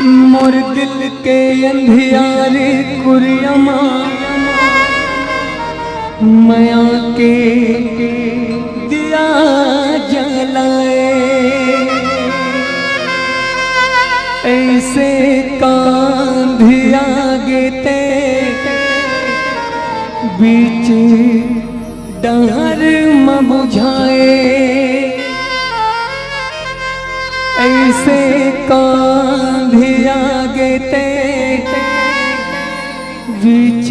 मोर दिल के अंधियारे कुरियमा माया के दिया जलाए, ऐसे कांधिया गेते बीच डहर म बुझाए, ऐसे कांधिया गेते बीच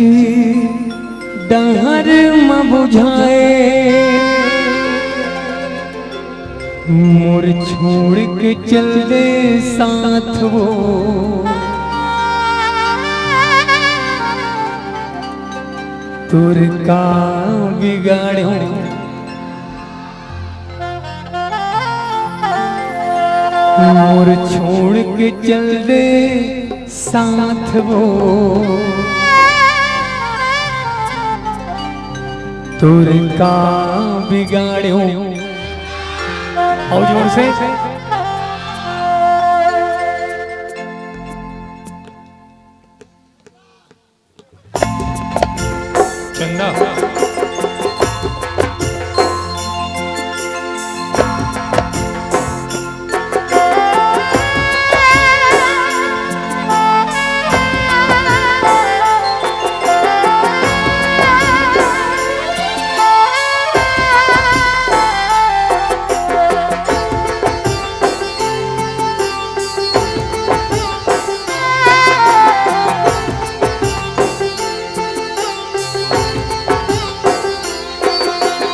डहर म बुझाए। मोर छोड़ के चल दे साथ वो तुर का बिगाड़ो, मोर छोड़ के चल दे साथ वो तुर का बिगाड़ो। और जोर से चंदा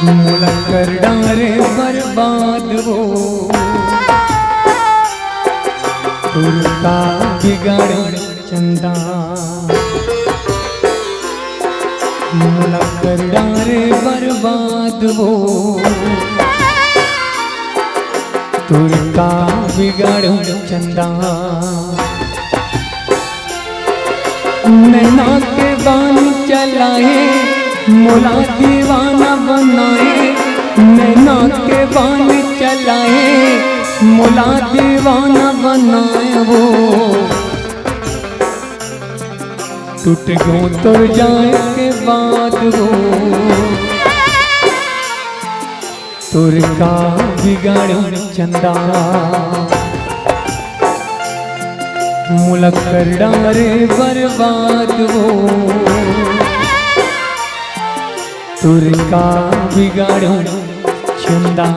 मोला कर डारे बर्बाद वो तुर का बिगाड़ो चंदा, मोला कर डारे बर्बाद वो तुर का बिगाड़ो चंदा। नैना के बान चलाए मोला दीवाना बनाए, नैना के बान चलाए मोला दीवाना बनाए, वो टूट गो तो जाए के बाद वो तुर का बिगाड़ो चंदा। मोला कर डारे बर्बाद वो तुर का बिगाड़ो चंदा।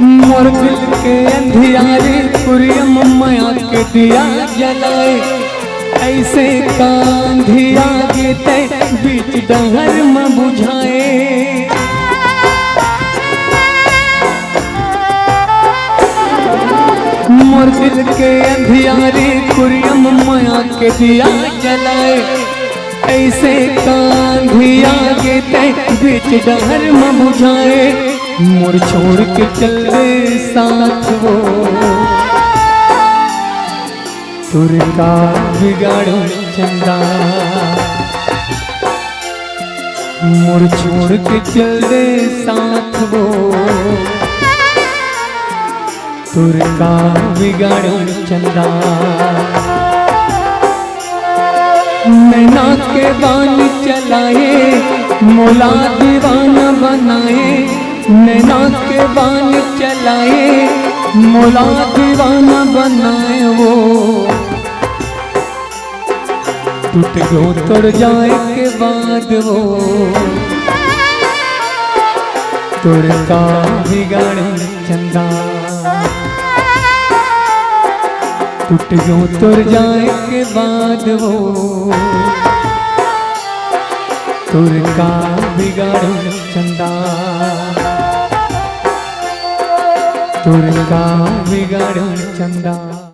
मोर दिल के अंधियारे कुरियम माया के दिया जलाए, ऐसे कांधिया गेते बीच डहर में बुझाए। मोर दिल के अंधियारे कुरियम माया के दिया जलाए, ऐसे कांधिया गेते बीच डहर में बुझाए। मोर छोड़ के चल दे साथ वो तुर का बिगाड़ो चंदा, मोर छोड़ के चल दे साथ वो तुर का बिगाड़ो चंदा। नैना के बान चलाए मोला दीवाना बनाए, नैना के बान चलाए मोला दीवाना बनाए, वो टूट गयो तोड़ जाए के बाद वो तोड़ का बिगाड़े चंदा। टूट गयो तोड़ जाए के बाद वो तोड़ का बिगाड़े चंदा। तोड़ का बिगाड़े चंदा।